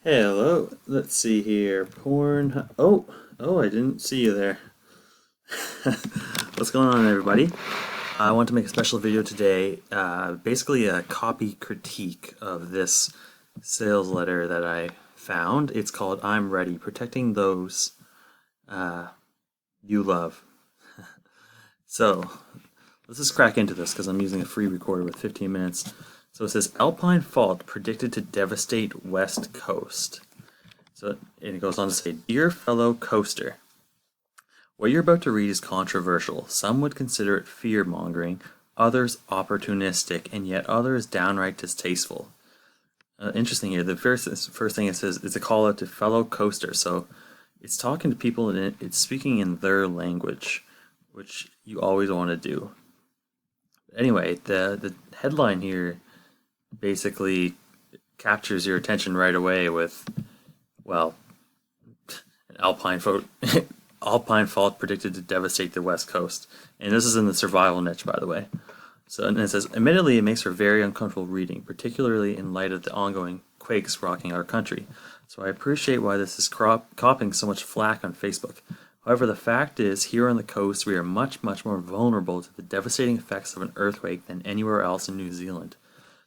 Hello, let's see here. Porn. Oh, I didn't see you there. What's going on, everybody? I want to make a special video today, basically a copy critique of this sales letter that I found. It's called I'm Ready, Protecting Those You Love. So, let's just crack into this because I'm using a free recorder with 15 minutes. So it says Alpine fault predicted to devastate West Coast. And it goes on to say, Dear fellow coaster, what you're about to read is controversial. Some would consider it fear-mongering, others opportunistic, and yet others downright distasteful. Interesting here, the first thing it says is a call out to fellow coasters. So it's talking to people and it's speaking in their language, which you always want to do. Anyway, the headline here basically captures your attention right away with, well, an Alpine fault predicted to devastate the West Coast. And this is in the survival niche, by the way. And it says, admittedly, it makes for very uncomfortable reading, particularly in light of the ongoing quakes rocking our country. So I appreciate why this is copping so much flack on Facebook. However, the fact is, here on the coast, we are much, much more vulnerable to the devastating effects of an earthquake than anywhere else in New Zealand.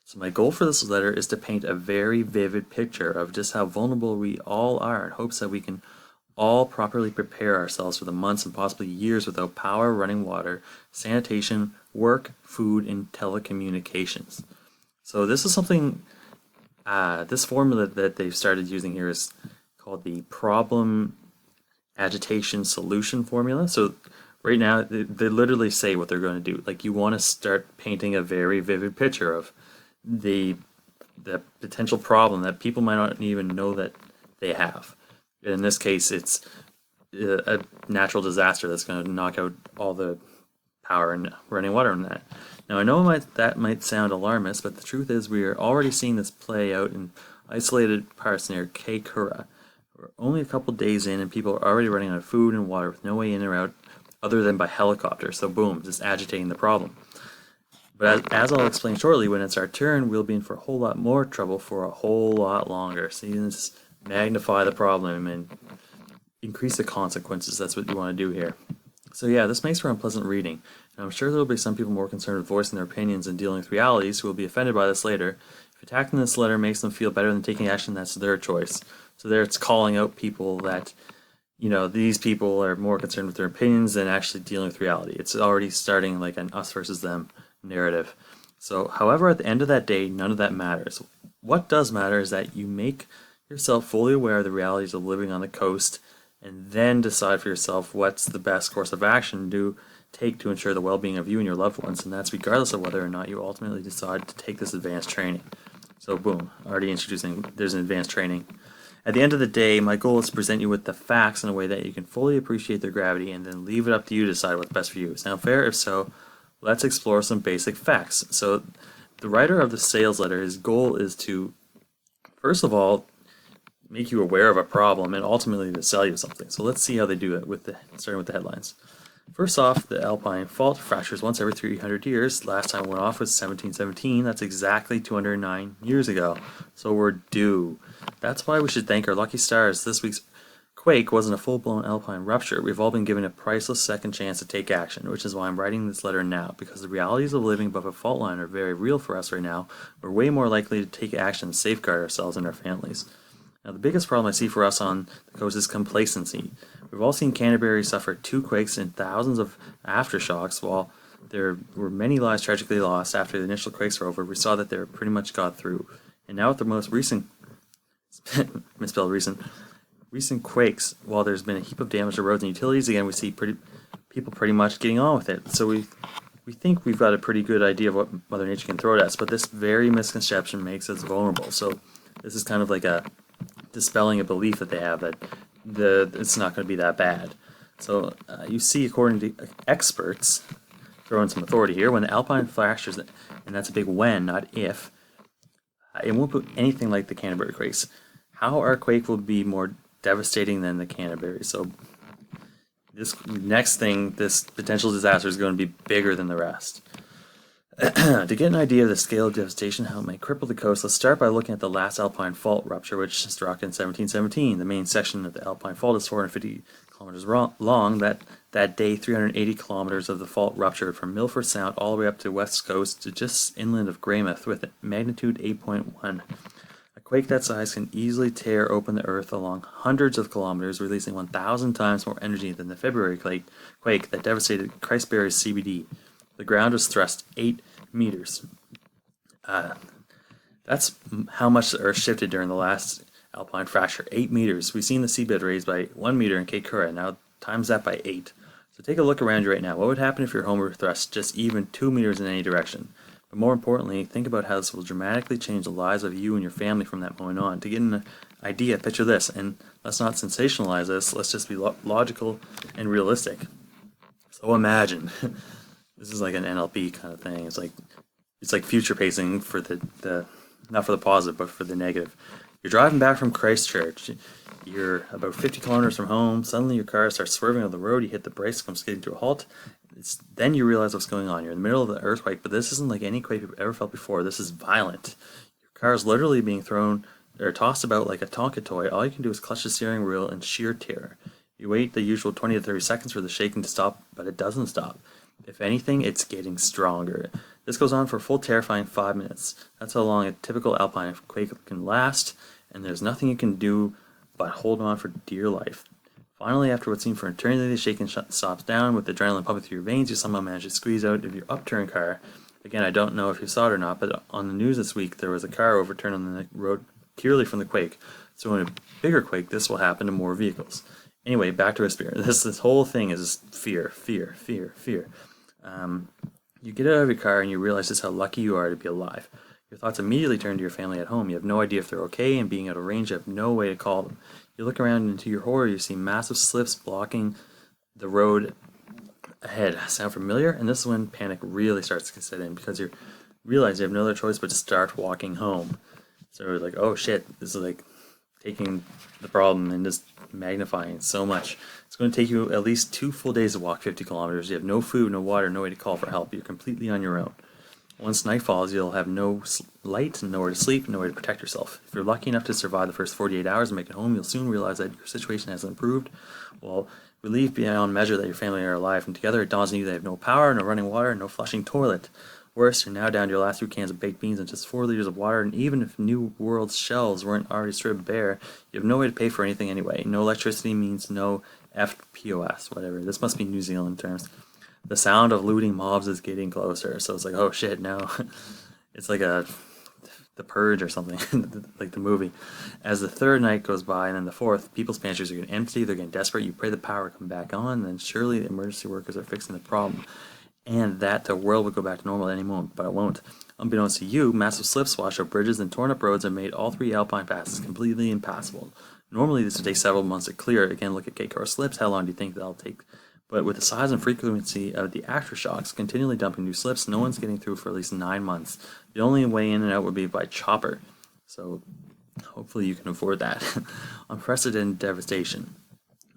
So my goal for this letter is to paint a very vivid picture of just how vulnerable we all are in hopes that we can all properly prepare ourselves for the months and possibly years without power, running water, sanitation, work, food, and telecommunications. So this is something, this formula that they've started using here is called the problem agitation solution formula. So right now, they literally say what they're going to do. Like, you want to start painting a very vivid picture of the potential problem that people might not even know that they have. In this case, it's a natural disaster that's going to knock out all the power and running water in that. Now, I know that might sound alarmist, but the truth is we are already seeing this play out in isolated parts near Kaikoura. We're only a couple days in and people are already running out of food and water with no way in or out other than by helicopter. So boom, just agitating the problem. But as I'll explain shortly, when it's our turn, we'll be in for a whole lot more trouble for a whole lot longer. So you just magnify the problem and increase the consequences. That's what you want to do here. So yeah, this makes for unpleasant reading. And I'm sure there will be some people more concerned with voicing their opinions and dealing with realities who will be offended by this later. If attacking this letter makes them feel better than taking action, that's their choice. So there it's calling out people that, these people are more concerned with their opinions than actually dealing with reality. It's already starting like an us versus them narrative. So, however, at the end of that day, none of that matters. What does matter is that you make yourself fully aware of the realities of living on the coast and then decide for yourself what's the best course of action to take to ensure the well-being of you and your loved ones, and that's regardless of whether or not you ultimately decide to take this advanced training. So boom, already introducing, there's an advanced training. At the end of the day, my goal is to present you with the facts in a way that you can fully appreciate their gravity and then leave it up to you to decide what's best for you. Sound fair? If so, let's explore some basic facts. So the writer of the sales letter, his goal is to, first of all, make you aware of a problem and ultimately to sell you something. So let's see how they do it, starting with the headlines. First off, the Alpine fault fractures once every 300 years. Last time it went off was 1717. That's exactly 209 years ago. So we're due. That's why we should thank our lucky stars. This week's quake wasn't a full-blown Alpine rupture. We've all been given a priceless second chance to take action, which is why I'm writing this letter now, because the realities of living above a fault line are very real for us right now. We're way more likely to take action and safeguard ourselves and our families. Now, the biggest problem I see for us on the coast is complacency. We've all seen Canterbury suffer 2 quakes and thousands of aftershocks. While there were many lives tragically lost after the initial quakes were over, we saw that they were pretty much got through. And now with the most recent, recent quakes, while there's been a heap of damage to roads and utilities, again, we see people pretty much getting on with it. So we think we've got a pretty good idea of what Mother Nature can throw at us, but this very misconception makes us vulnerable. So this is kind of like a dispelling a belief that they have that it's not going to be that bad. So you see, according to experts, throwing some authority here, when the Alpine fractures, and that's a big when, not if, it won't be anything like the Canterbury quakes. How our quake will be more devastating than the Canterbury. So this next thing, this potential disaster is going to be bigger than the rest. To get an idea of the scale of devastation, how it may cripple the coast, let's start by looking at the last Alpine fault rupture, which struck in 1717. The main section of the Alpine fault is 450 kilometers long. That day, 380 kilometers of the fault ruptured from Milford Sound all the way up to west coast to just inland of Greymouth with magnitude 8.1. A quake that size can easily tear open the earth along hundreds of kilometers, releasing 1,000 times more energy than the February quake that devastated Christchurch's CBD. The ground was thrust 8 meters. That's how much the Earth shifted during the last Alpine fracture. 8 meters. We've seen the seabed raised by 1 meter in Cape Coral. Now times that by 8. So take a look around you right now. What would happen if your home were thrust just even 2 meters in any direction? But more importantly, think about how this will dramatically change the lives of you and your family from that point on. To get an idea, picture this, and let's not sensationalize this. Let's just be logical and realistic. So imagine. This is like an NLP kind of thing. It's like future pacing for the not for the positive, but for the negative. You're driving back from Christchurch. You're about 50 kilometers from home. Suddenly your car starts swerving on the road. You hit the brakes, comes skidding to a halt. Then you realize what's going on. You're in the middle of the earthquake, but this isn't like any quake you've ever felt before. This is violent. Your car is literally being thrown or tossed about like a Tonka toy. All you can do is clutch the steering wheel in sheer terror. You wait the usual 20 to 30 seconds for the shaking to stop, but it doesn't stop. If anything, it's getting stronger. This goes on for a full terrifying 5 minutes. That's how long a typical alpine quake can last, and there's nothing you can do but hold on for dear life. Finally, after what seemed for eternity, the shaking stops down. With adrenaline pumping through your veins, you somehow manage to squeeze out of your upturned car. Again, I don't know if you saw it or not, but on the news this week, there was a car overturned on the road purely from the quake. So in a bigger quake, this will happen to more vehicles. Anyway, back to Respire. This whole thing is fear. You get out of your car and you realize just how lucky you are to be alive. Your thoughts immediately turn to your family at home. You have no idea if they're okay, and being out of range, you have no way to call them. You look around, and to your horror, you see massive slips blocking the road ahead. Sound familiar? And this is when panic really starts to set in, because you realize you have no other choice but to start walking home. So you're like, oh shit, this is like taking the problem and just magnifying it so much. It's going to take you at least 2 full days to walk 50 kilometers. You have no food, no water, no way to call for help. You're completely on your own. Once night falls, you'll have no light, nowhere to sleep, nowhere to protect yourself. If you're lucky enough to survive the first 48 hours and make it home, you'll soon realize that your situation has improved. Well, relieved beyond measure that your family are alive, and together it dawns on you they have no power, no running water, no flushing toilet. Worse, you're now down to your last 2 cans of baked beans and just 4 liters of water, and even if New World's shelves weren't already stripped bare, you have no way to pay for anything anyway. No electricity means no FPOS, whatever. This must be New Zealand terms. The sound of looting mobs is getting closer, so it's like, oh shit, no. It's like The Purge or something, like the movie. As the third night goes by, and then the fourth, people's pantries are getting empty, they're getting desperate, you pray the power come back on, then surely the emergency workers are fixing the problem. And that the world would go back to normal at any moment, but it won't. Unbeknownst to you, massive slips wash out bridges and torn up roads have made all 3 alpine passes completely impassable. Normally this would take several months to clear. Again, look at Cape Coral slips, how long do you think that'll take? But with the size and frequency of the aftershocks continually dumping new slips, no one's getting through for at least 9 months. The only way in and out would be by chopper. So hopefully you can afford that. Unprecedented devastation.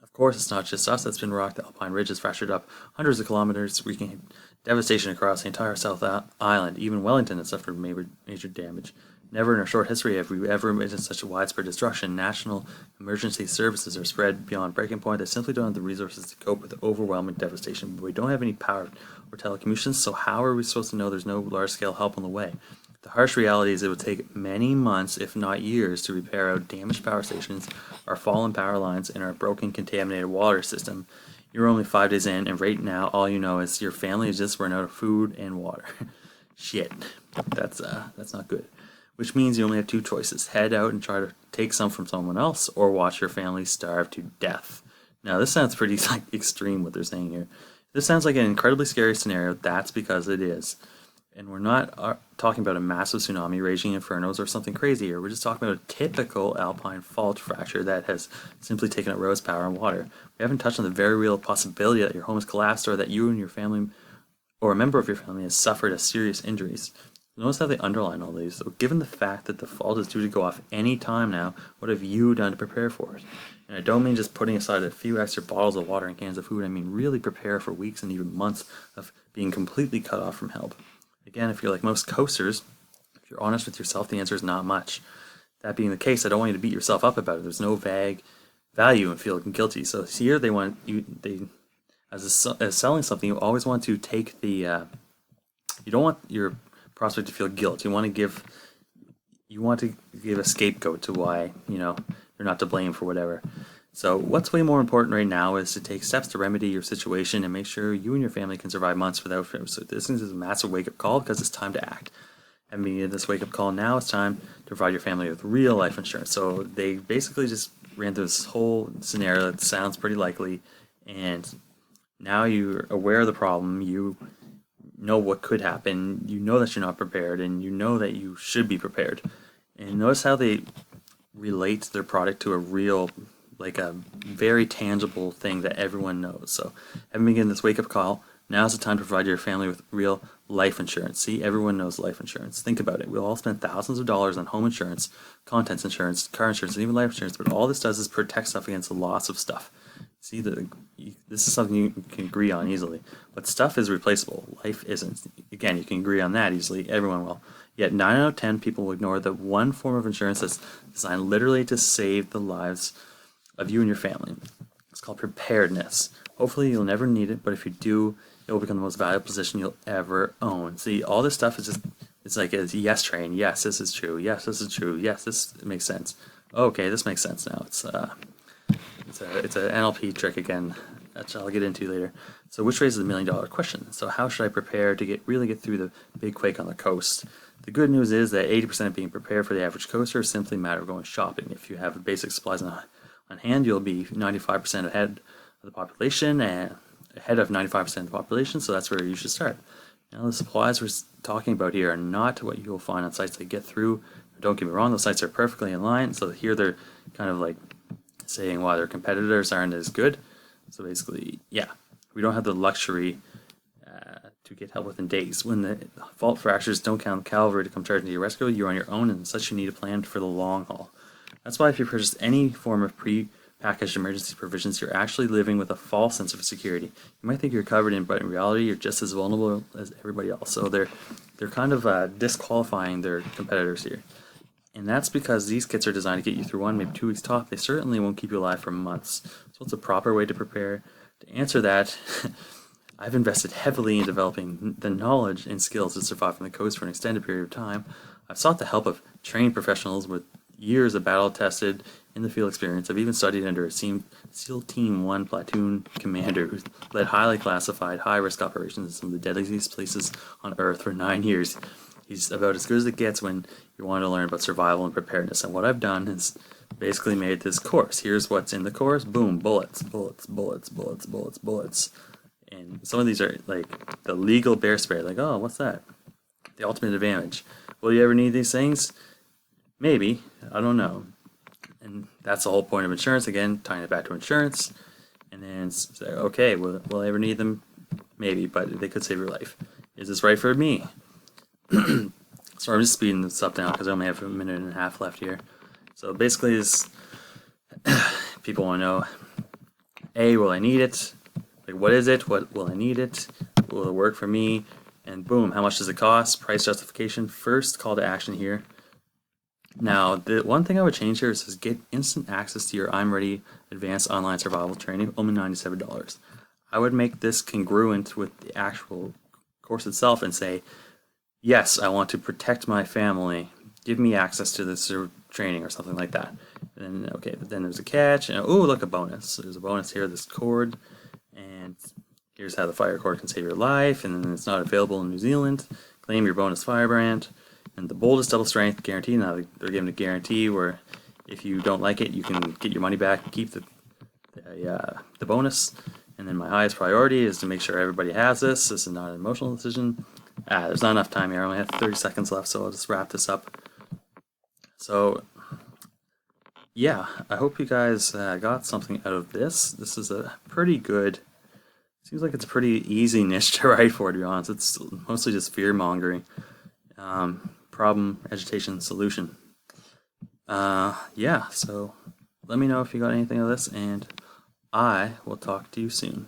Of course, it's not just us that's been rocked. The Alpine Ridge has fractured up hundreds of kilometers, wreaking devastation across the entire South Island. Even Wellington has suffered major damage. Never in our short history have we ever witnessed such widespread destruction. National emergency services are spread beyond breaking point. They simply don't have the resources to cope with the overwhelming devastation. But we don't have any power or telecommunications, so how are we supposed to know there's no large-scale help on the way? The harsh reality is it would take many months, if not years, to repair our damaged power stations, our fallen power lines, and our broken, contaminated water system. You're only 5 days in, and right now, all you know is your family is just run out of food and water. Shit, that's not good. Which means you only have 2 choices: head out and try to take some from someone else, or watch your family starve to death. Now, this sounds pretty extreme what they're saying here. This sounds like an incredibly scary scenario. That's because it is. And we're not talking about a massive tsunami, raging infernos, or something crazy here. We're just talking about a typical alpine fault fracture that has simply taken out roads, power, and water. We haven't touched on the very real possibility that your home has collapsed, or that you and your family, or a member of your family, has suffered serious injuries. Notice how they underline all these. So given the fact that the fault is due to go off any time now, what have you done to prepare for it? And I don't mean just putting aside a few extra bottles of water and cans of food. I mean really prepare for weeks and even months of being completely cut off from help. Again, if you're like most coasters, if you're honest with yourself, the answer is not much. That being the case, I don't want you to beat yourself up about it. There's no vague value in feeling guilty. So here they want you, as selling something, you always want to take you don't want your prospect to feel guilt. You want to give a scapegoat to why, they're not to blame for whatever. So what's way more important right now is to take steps to remedy your situation and make sure you and your family can survive months without fear. So this is a massive wake-up call because it's time to act. And being this wake-up call now, it's time to provide your family with real life insurance. So they basically just ran through this whole scenario that sounds pretty likely, and now you're aware of the problem, you know what could happen, you know that you're not prepared, and you know that you should be prepared. And notice how they relate their product to a real, like a very tangible thing that everyone knows. So having begun this wake-up call, now's the time to provide your family with real life insurance. See, everyone knows life insurance. Think about it. We'll all spend thousands of dollars on home insurance, contents insurance, car insurance, and even life insurance, but all this does is protect stuff against the loss of stuff. See, this is something you can agree on easily. But stuff is replaceable. Life isn't. Again, you can agree on that easily. Everyone will. Yet 9 out of 10 people will ignore the one form of insurance that's designed literally to save the lives of you and your family. It's called preparedness. Hopefully you'll never need it, but if you do, it will become the most valuable position you'll ever own. See, all this stuff is just, it's like a yes train. Yes, this is true. Yes, this is true. Yes, this makes sense. Okay, this makes sense now. It's an NLP trick again, that I'll get into later. So which raises the $1 million question. So how should I prepare to really get through the big quake on the coast? The good news is that 80% of being prepared for the average coaster is simply a matter of going shopping. If you have basic supplies on hand, you'll be 95% ahead of the population, and ahead of 95% of the population, so that's where you should start. Now, the supplies we're talking about here are not what you'll find on sites that get through. Don't get me wrong, those sites are perfectly in line, so here they're kind of like saying why their competitors aren't as good. So basically, yeah, we don't have the luxury to get help within days. When the fault fractures don't count cavalry to come charging to your rescue, you're on your own, and such you need a plan for the long haul. That's why if you purchase any form of pre-packaged emergency provisions, you're actually living with a false sense of security. You might think you're covered in, but in reality, you're just as vulnerable as everybody else. So they're kind of disqualifying their competitors here. And that's because these kits are designed to get you through 1, maybe 2 weeks top. They certainly won't keep you alive for months. So what's a proper way to prepare? To answer that, I've invested heavily in developing the knowledge and skills to survive on the coast for an extended period of time. I've sought the help of trained professionals with years of battle-tested in-the-field experience. I've even studied under a SEAL Team 1 platoon commander who led highly classified, high-risk operations in some of the deadliest places on Earth for 9 years. He's about as good as it gets when you want to learn about survival and preparedness. And what I've done is basically made this course. Here's what's in the course. Boom, bullets, bullets, bullets, bullets, bullets, bullets. And some of these are like the legal bear spray. Like, oh, what's that? The ultimate advantage. Will you ever need these things? Maybe. I don't know. And that's the whole point of insurance. Again, tying it back to insurance. And then say, okay, will I ever need them? Maybe, but they could save your life. Is this right for me? So I'm just speeding this up down because I only have 1.5 minutes left here. So basically, people want to know, A, will I need it? Like, what is it? What will I need it? Will it work for me? And boom, how much does it cost? Price justification. First call to action here. Now, the one thing I would change here is get instant access to your I'm Ready Advanced Online Survival Training, only $97. I would make this congruent with the actual course itself and say, yes, I want to protect my family. Give me access to this training or something like that. And then, okay, but then there's a catch. And oh, look, a bonus. There's a bonus here, this cord. And here's how the fire cord can save your life. And then it's not available in New Zealand. Claim your bonus firebrand. And the boldest double strength guarantee. Now they're giving a guarantee where if you don't like it, you can get your money back and keep the bonus. And then my highest priority is to make sure everybody has this. This is not an emotional decision. There's not enough time here. I only have 30 seconds left, so I'll just wrap this up. So, yeah, I hope you guys got something out of this. This is a pretty good, seems like it's a pretty easy niche to write for, to be honest. It's mostly just fear-mongering. Problem, agitation, solution. Yeah, so let me know if you got anything of this, and I will talk to you soon.